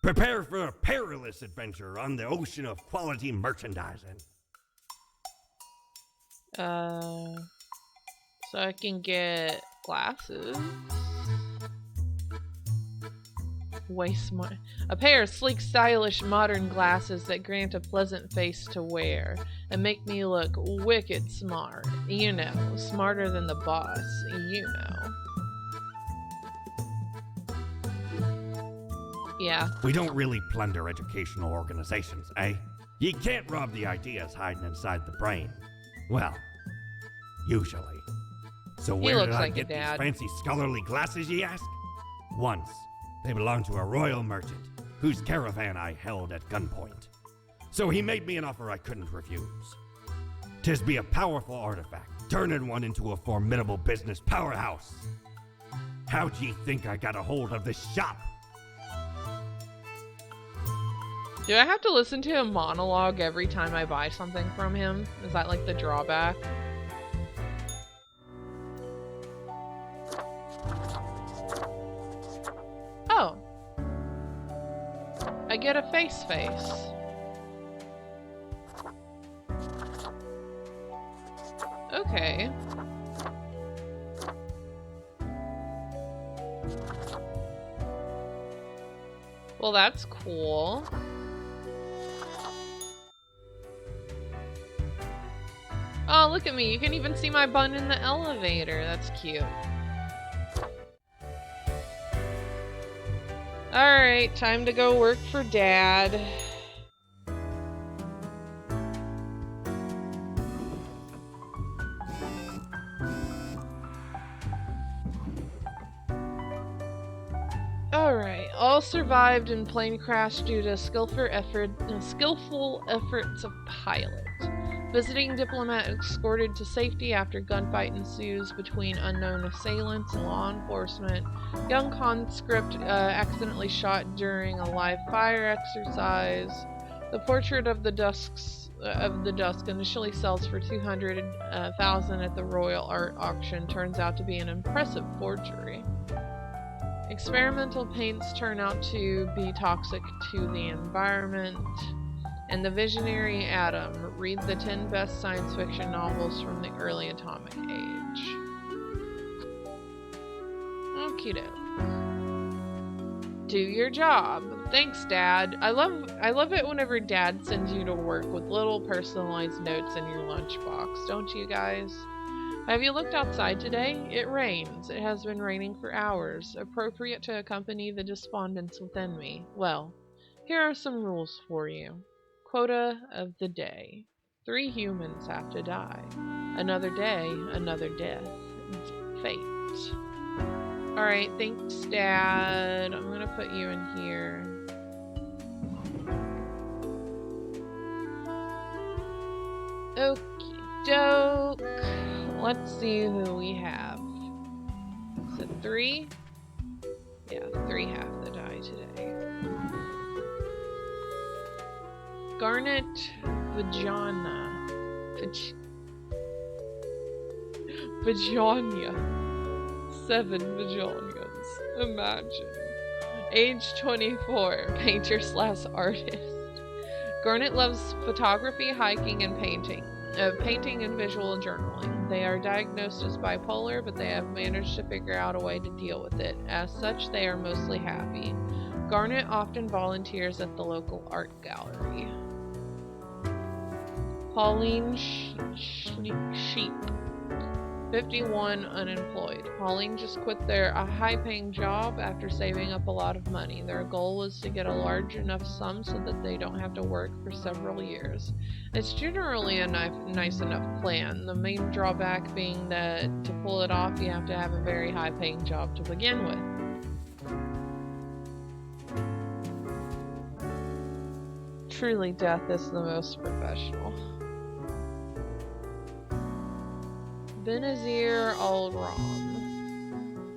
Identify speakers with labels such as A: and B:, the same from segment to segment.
A: Prepare for a perilous adventure on the ocean of quality merchandising.
B: So I can get glasses. Way smart. A pair of sleek, stylish, modern glasses that grant a pleasant face to wear and make me look wicked smart. You know, smarter than the boss. You know. Yeah.
A: We don't really plunder educational organizations, eh? You can't rob the ideas hiding inside the brain. Well, usually. So where did I get these fancy scholarly glasses, ye ask? Once. They belonged to a royal merchant, whose caravan I held at gunpoint. So he made me an offer I couldn't refuse. 'Tis be a powerful artifact, turning one into a formidable business powerhouse. How'd ye think I got a hold of this shop?
B: Do I have to listen to a monologue every time I buy something from him? Is that like the drawback? Oh. I get a face. Okay. Well, that's cool. Oh, look at me. You can even see my bun in the elevator. That's cute. Alright, time to go work for Dad. Alright, all survived in plane crash due to skillful efforts of pilot. Visiting diplomat escorted to safety after gunfight ensues between unknown assailants and law enforcement. Young conscript accidentally shot during a live fire exercise. The portrait of the dusk initially sells for $200,000 at the Royal Art Auction turns out to be an impressive forgery. Experimental paints turn out to be toxic to the environment. And the visionary atom. Read the 10 best science fiction novels from the early atomic age. Okie doke. Do your job. Thanks, Dad. I love it whenever Dad sends you to work with little personalized notes in your lunchbox, don't you guys? Have you looked outside today? It rains. It has been raining for hours, appropriate to accompany the despondence within me. Well, here are some rules for you. Quota of the day. 3 humans have to die. Another day, another death. It's fate. Alright, thanks, Dad. I'm gonna put you in here. Okie doke. Let's see who we have. Is it 3? Yeah, 3 have to die today. Garnet Vagina. Vagina. 7 Vaginias. Imagine. Age 24. Painter/artist. Garnet loves photography, hiking, and painting. Painting and visual journaling. They are diagnosed as bipolar, but they have managed to figure out a way to deal with it. As such, they are mostly happy. Garnet often volunteers at the local art gallery. Pauline Sheep. 51, unemployed. Pauline just quit a high-paying job after saving up a lot of money. Their goal is to get a large enough sum so that they don't have to work for several years. It's generally a nice enough plan, the main drawback being that to pull it off you have to have a very high-paying job to begin with. Truly, death is the most professional. Benazir Al-Ram,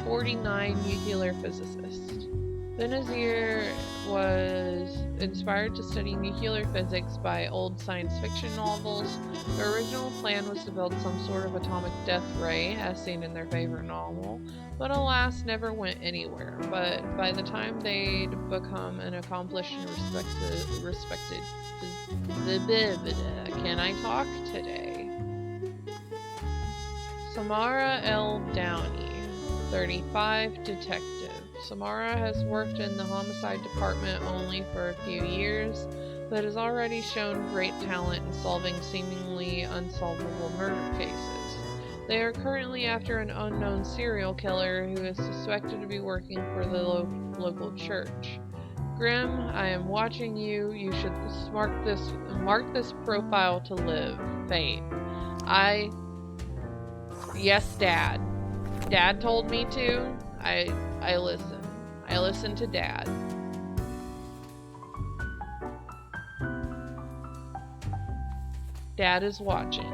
B: 49, nuclear physicist. Benazir was inspired to study nuclear physics by old science fiction novels. Their original plan was to build some sort of atomic death ray, as seen in their favorite novel, but alas, never went anywhere. But by the time they'd become an accomplished and respected can I talk today? Samara L. Downey, 35, detective. Samara has worked in the homicide department only for a few years, but has already shown great talent in solving seemingly unsolvable murder cases. They are currently after an unknown serial killer who is suspected to be working for the local church. Grim, I am watching you. You should mark this profile to live. Fate. Yes, Dad. Dad told me to. I listen. I listen to Dad. Dad is watching.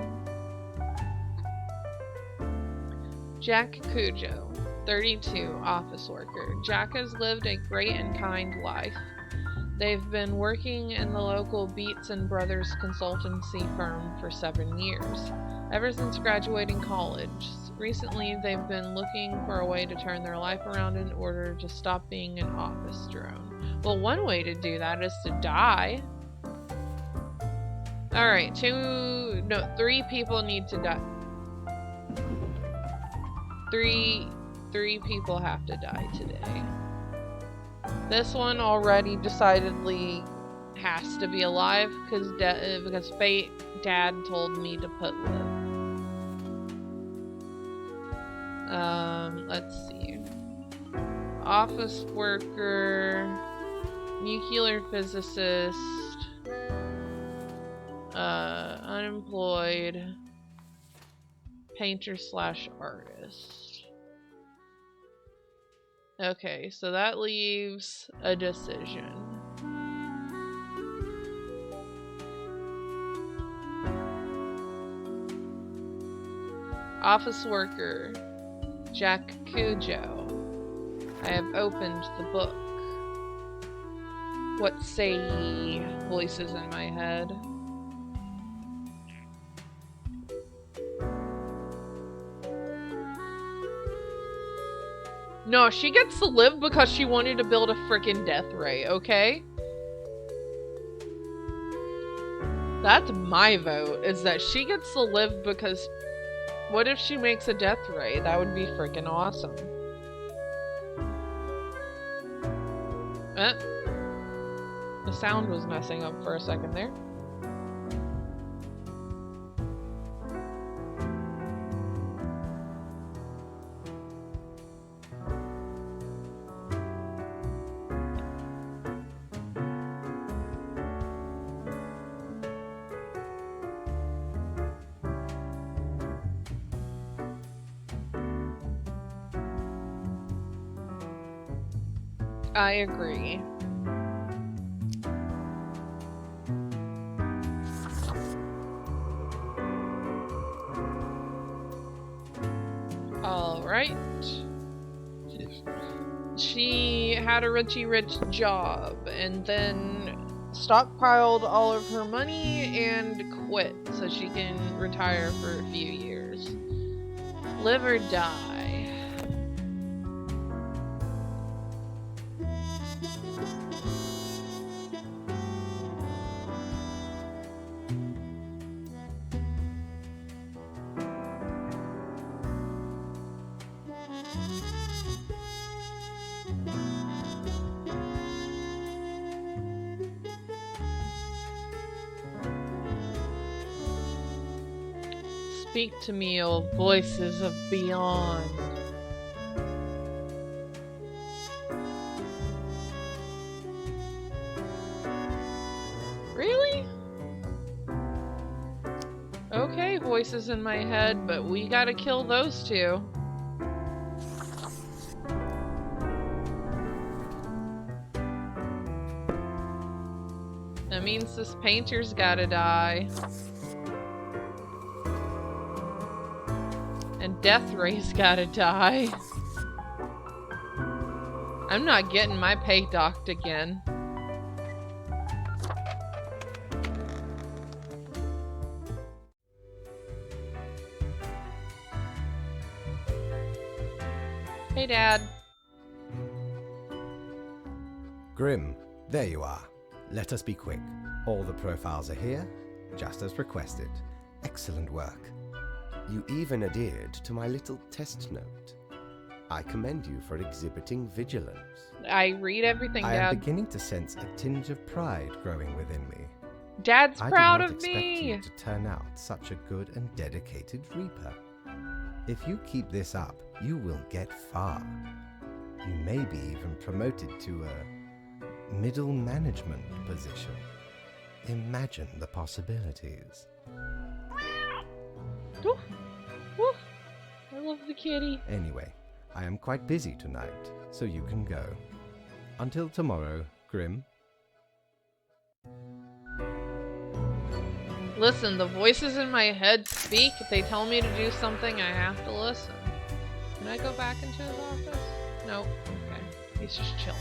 B: Jack Cujo, 32, office worker. Jack has lived a great and kind life. They've been working in the local Beats and Brothers consultancy firm for 7 years, ever since graduating college. Recently, they've been looking for a way to turn their life around in order to stop being an office drone. Well, one way to do that is to die. Alright, 3 people need to die. Three people have to die today. This one already decidedly has to be alive because fate, Dad told me to put live. Let's see. Office worker, nuclear physicist, unemployed, painter/artist. Okay, so that leaves a decision. Office worker, Jack Cujo. I have opened the book. What say ye? Voices in my head. No, she gets to live because she wanted to build a frickin' death ray, okay? That's my vote, is that she gets to live because... What if she makes a death ray? That would be frickin' awesome. The sound was messing up for a second there. I agree. Alright. She had a rich job and then stockpiled all of her money and quit so she can retire for a few years. Live or die. Speak to me, O voices of beyond. Really? Okay, voices in my head, but we gotta kill those two. That means this painter's gotta die. And Death Ray's gotta die. I'm not getting my pay docked again. Hey, Dad.
C: Grim, there you are. Let us be quick. All the profiles are here, just as requested. Excellent work. You even adhered to my little test note. I commend you for exhibiting vigilance.
B: I read everything, Dad.
C: I am beginning to sense a tinge of pride growing within me.
B: Dad's proud of
C: me. I did not expect you to turn out such a good and dedicated Reaper. If you keep this up, you will get far. You may be even promoted to a middle management position. Imagine the possibilities.
B: Ooh. Ooh. I love the kitty.
C: Anyway, I am quite busy tonight, so you can go. Until tomorrow, Grim.
B: Listen, the voices in my head speak. If they tell me to do something, I have to listen. Can I go back into his office? Nope. Okay. He's just chilling.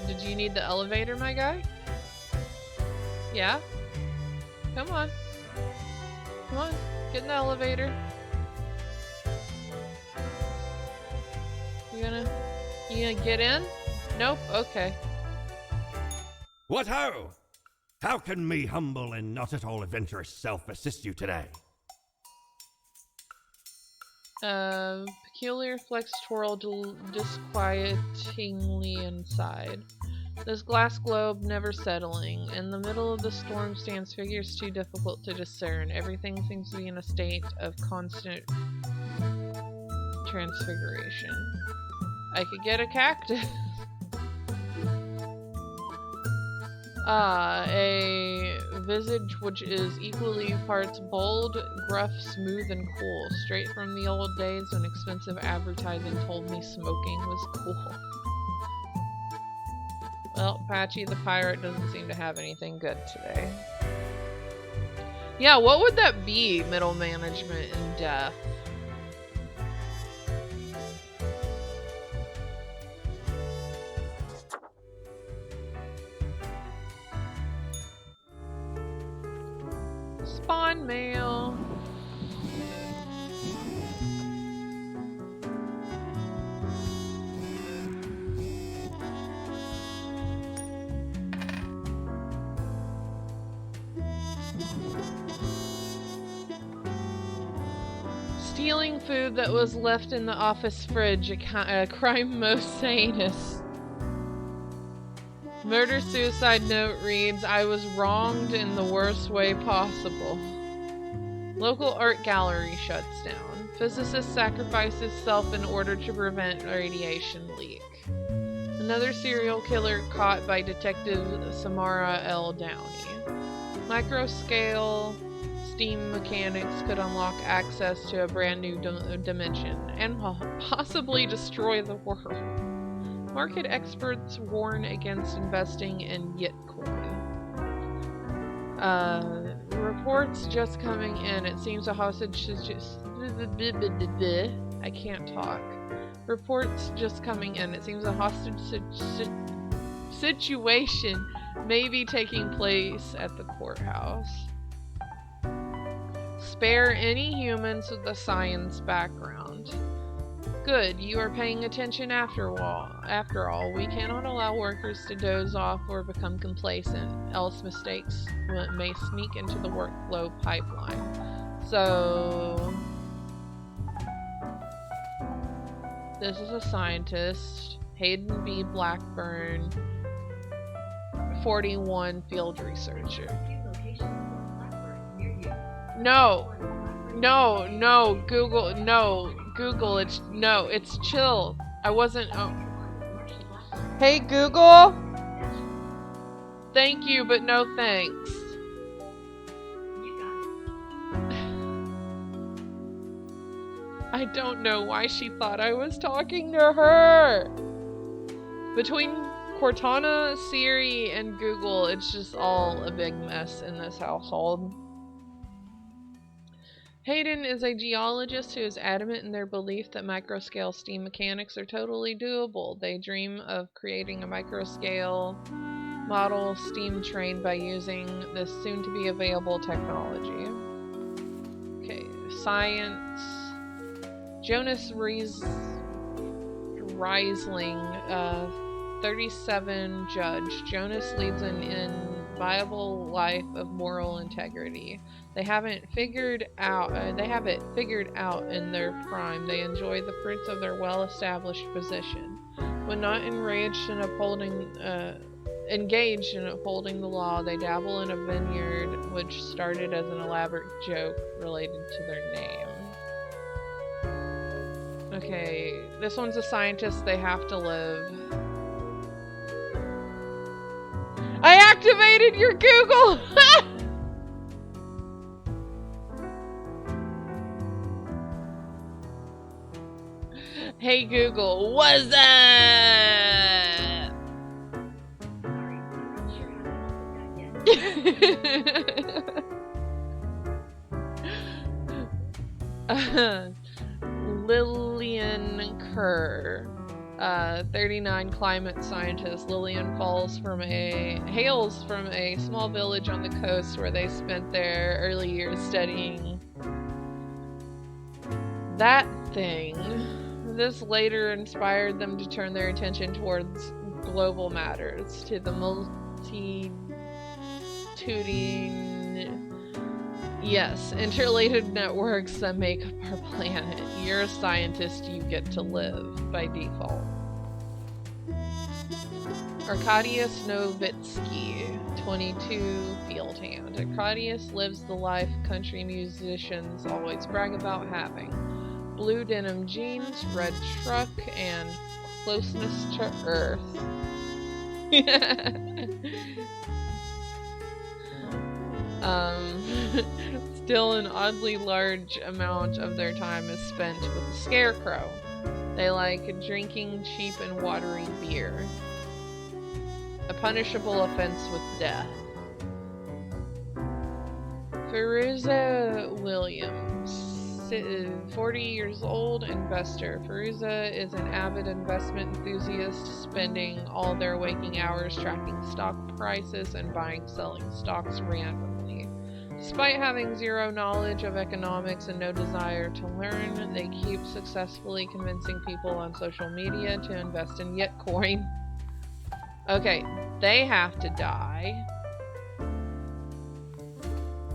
B: Did you need the elevator, my guy? Yeah? Come on. Come on. Get in the elevator. You gonna get in? Nope. Okay.
A: What ho! How can me humble and not at all adventurous self assist you today?
B: Peculiar flex twirl disquietingly inside. This glass globe never settling. In the middle of the storm stands figures too difficult to discern. Everything seems to be in a state of constant transfiguration. I could get a cactus. A visage which is equally parts bold, gruff, smooth, and cool. Straight from the old days when expensive advertising told me smoking was cool. Well, Patchy the pirate doesn't seem to have anything good today. Yeah, what would that be, middle management in death? Spawn mail. Stealing food that was left in the office fridge, a crime most heinous. Murder-suicide note reads, I was wronged in the worst way possible. Local art gallery shuts down. Physicist sacrifices self in order to prevent radiation leak. Another serial killer caught by Detective Samara L. Downey. Microscale steam mechanics could unlock access to a brand new dimension and possibly destroy the world. Market experts warn against investing in Yitcoin. Reports just coming in. It seems a hostage I can't talk. Reports just coming in. It seems a hostage situation may be taking place at the courthouse. Spare any humans with a science background. Good, you are paying attention after all. We cannot allow workers to doze off or become complacent, else mistakes may sneak into the workflow pipeline. So, this is a scientist, Hayden B. Blackburn, 41 field researcher. No, Google, it's chill. I wasn't, Hey, Google? Thank you, but no thanks. I don't know why she thought I was talking to her. Between Cortana, Siri, and Google, it's just all a big mess in this household. Hayden is a geologist who is adamant in their belief that microscale steam mechanics are totally doable. They dream of creating a microscale model steam train by using this soon-to-be available technology. Okay, science. Jonas Riesling, 37 judge. Jonas leads an inviolable life of moral integrity. They have it figured out in their prime. They enjoy the fruits of their well-established position. When not engaged in upholding the law, they dabble in a vineyard, which started as an elaborate joke related to their name. Okay, this one's a scientist. They have to live. I activated your Google! Hey Google, what's up? Lillian Kerr, 39, climate scientist. Lillian hails from a small village on the coast where they spent their early years studying that thing. This later inspired them to turn their attention towards global matters, to the interrelated networks that make up our planet. You're a scientist, you get to live by default. Arkadiusz Novitsky, 22, field hand. Arkadiusz lives the life country musicians always brag about having. Blue denim jeans, red truck, and closeness to Earth. Still an oddly large amount of their time is spent with the Scarecrow. They like drinking cheap and watery beer. A punishable offense with death. Firuza Williams, 40 years old, investor. Firuza is an avid investment enthusiast, spending all their waking hours tracking stock prices and selling stocks randomly. Despite having zero knowledge of economics and no desire to learn, they keep successfully convincing people on social media to invest in Yetcoin. Okay, they have to die.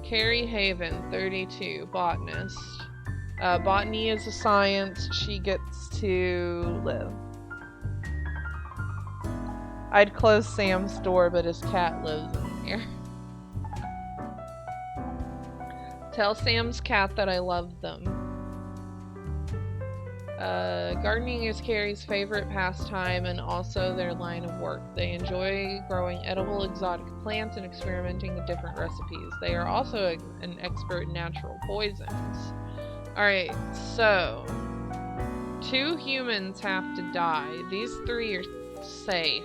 B: Carrie Haven, 32, botanist. Botany is a science. She gets to live. I'd close Sam's door, but his cat lives in there. Tell Sam's cat that I love them. Gardening is Carrie's favorite pastime and also their line of work. They enjoy growing edible exotic plants and experimenting with different recipes. They are also an expert in natural poisons. Alright, so 2 humans have to die. These 3 are safe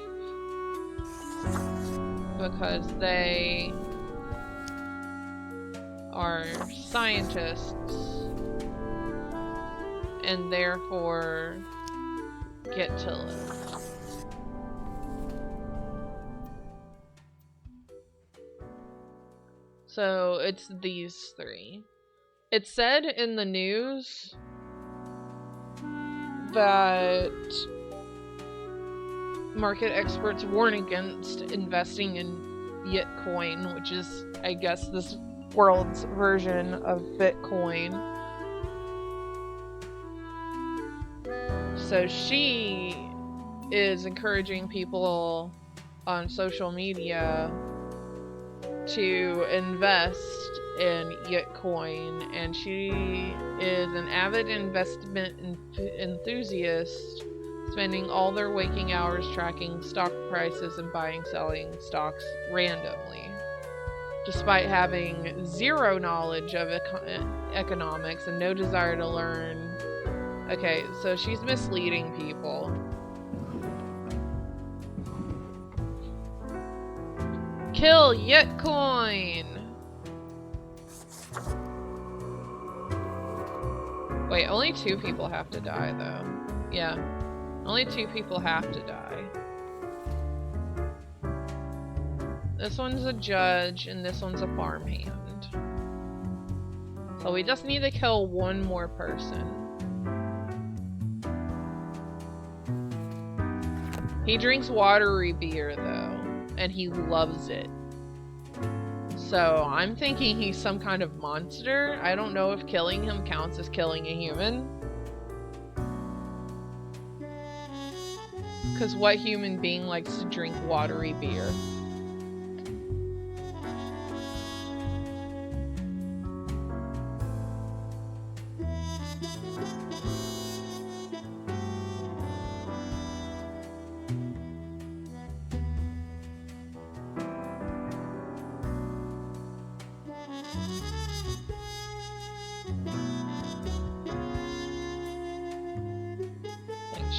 B: because they are scientists and therefore get to live. So it's these 3. It said in the news that market experts warn against investing in Yetcoin, which is, I guess, this world's version of Bitcoin. So she is encouraging people on social media to invest in Yetcoin, and she is an avid investment enthusiast, spending all their waking hours tracking stock prices and selling stocks randomly. Despite having zero knowledge of economics and no desire to learn. Okay, so she's misleading people. Kill Yetcoin! Wait, only 2 people have to die, though. Yeah. Only 2 people have to die. This one's a judge, and this one's a farmhand. So we just need to kill 1 more person. He drinks watery beer, though, and he loves it. So I'm thinking he's some kind of monster. I don't know if killing him counts as killing a human. Because what human being likes to drink watery beer?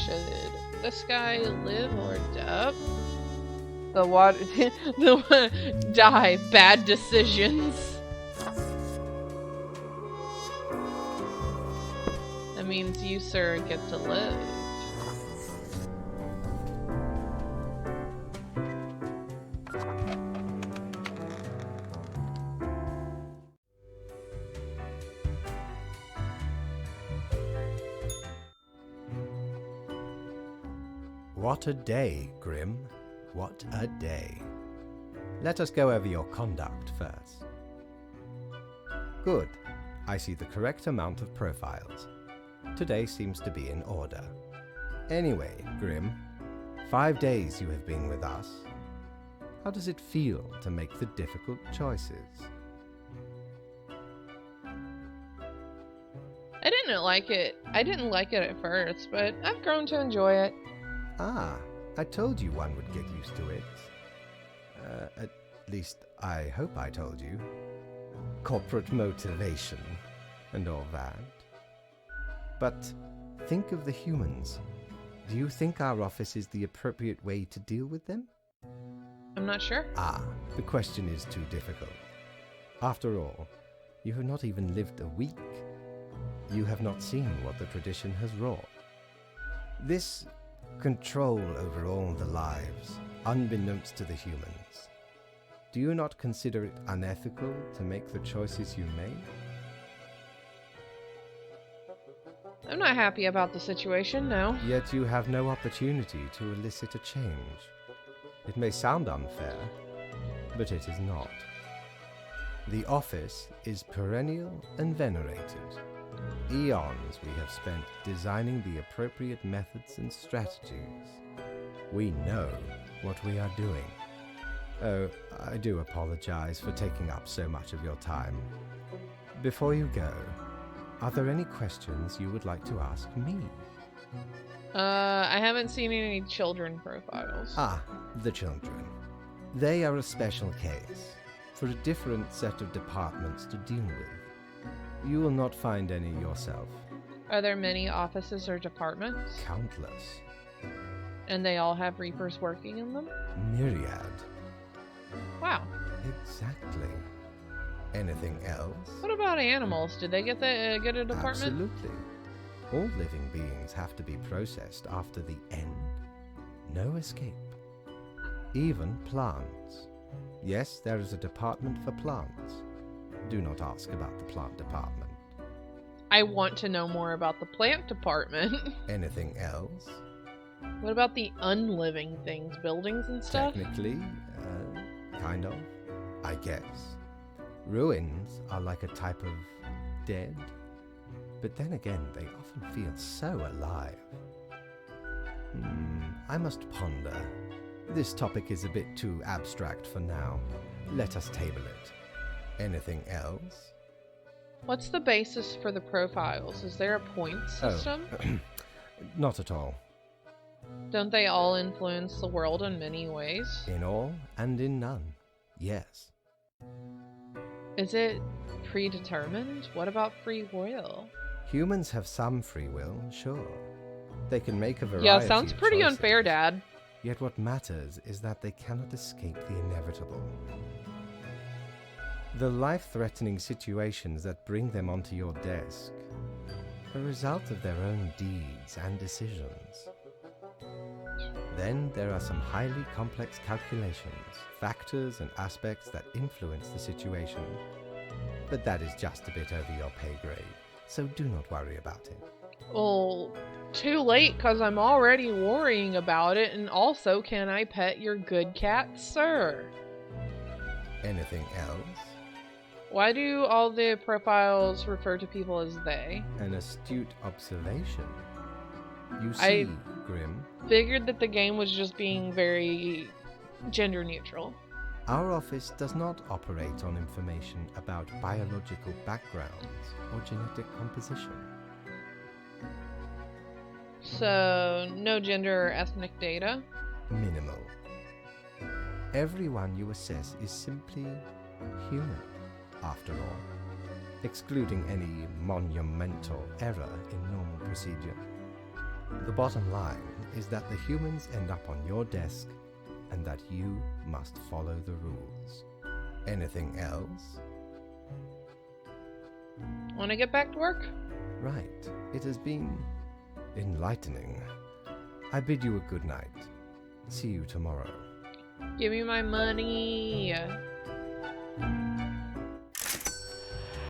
B: Should this guy live or die? Die. Bad decisions. That means you, sir, get to live.
C: What a day, Grim. What a day. Let us go over your conduct first. Good. I see the correct amount of profiles. Today seems to be in order. Anyway, Grim, 5 days you have been with us. How does it feel to make the difficult choices?
B: I didn't like it. I didn't like it at first, but I've grown to enjoy it.
C: Ah, I told you one would get used to it. At least, I hope I told you. Corporate motivation and all that. But think of the humans. Do you think our office is the appropriate way to deal with them?
B: I'm not sure.
C: Ah, the question is too difficult. After all, you have not even lived a week. You have not seen what the tradition has wrought. This control over all the lives, unbeknownst to the humans. Do you not consider it unethical to make the choices you made?
B: I'm not happy about the situation, no.
C: Yet you have no opportunity to elicit a change. It may sound unfair, but it is not. The office is perennial and venerated. Eons we have spent designing the appropriate methods and strategies. We know what we are doing. Oh, I do apologize for taking up so much of your time. Before you go, are there any questions you would like to ask me?
B: I haven't seen any children profiles.
C: Ah, the children. They are a special case, for a different set of departments to deal with. You will not find any yourself.
B: Are there many offices or departments?
C: Countless.
B: And they all have Reapers working in them?
C: Myriad.
B: Wow.
C: Exactly. Anything else?
B: What about animals? Did they get a department?
C: Absolutely. All living beings have to be processed after the end. No escape. Even plants. Yes, there is a department for plants. Do not ask about the plant department.
B: I want to know more about the plant department.
C: Anything else?
B: What about the unliving things, buildings and stuff?
C: Technically, kind of, I guess. Ruins are like a type of dead, but then again, they often feel so alive. I must ponder. This topic is a bit too abstract for now. Let us table it. Anything else?
B: What's the basis for the profiles? Is there a point system?
C: Oh, not at all.
B: Don't they all influence the world in many ways?
C: In all and in none, yes.
B: Is it predetermined? What about free will?
C: Humans have some free will, sure. They can make a variety
B: Yeah, sounds
C: of
B: pretty
C: choices.
B: unfair, Dad.
C: Yet what matters is that they cannot escape the inevitable. The life-threatening situations that bring them onto your desk. a result of their own deeds and decisions. Then there are some highly complex calculations, factors and aspects that influence the situation. But that is just a bit over your pay grade, so do not worry about it.
B: Well, too late, because I'm already worrying about it, and also, can I pet your good cat, sir?
C: Anything else?
B: Why do all the profiles refer to people as they?
C: An astute observation. You see, Grim,
B: Figured that the game was just being very gender neutral.
C: our office does not operate on information about biological backgrounds or genetic composition.
B: So, no gender or ethnic data?
C: Minimal. Everyone you assess is simply human, after all, excluding any monumental error in normal procedure. The bottom line is that the humans end up on your desk and that you must follow the rules. Anything else?
B: Want to get back to work?
C: Right. It has been enlightening. I bid you a good night. See you tomorrow.
B: Give me my money.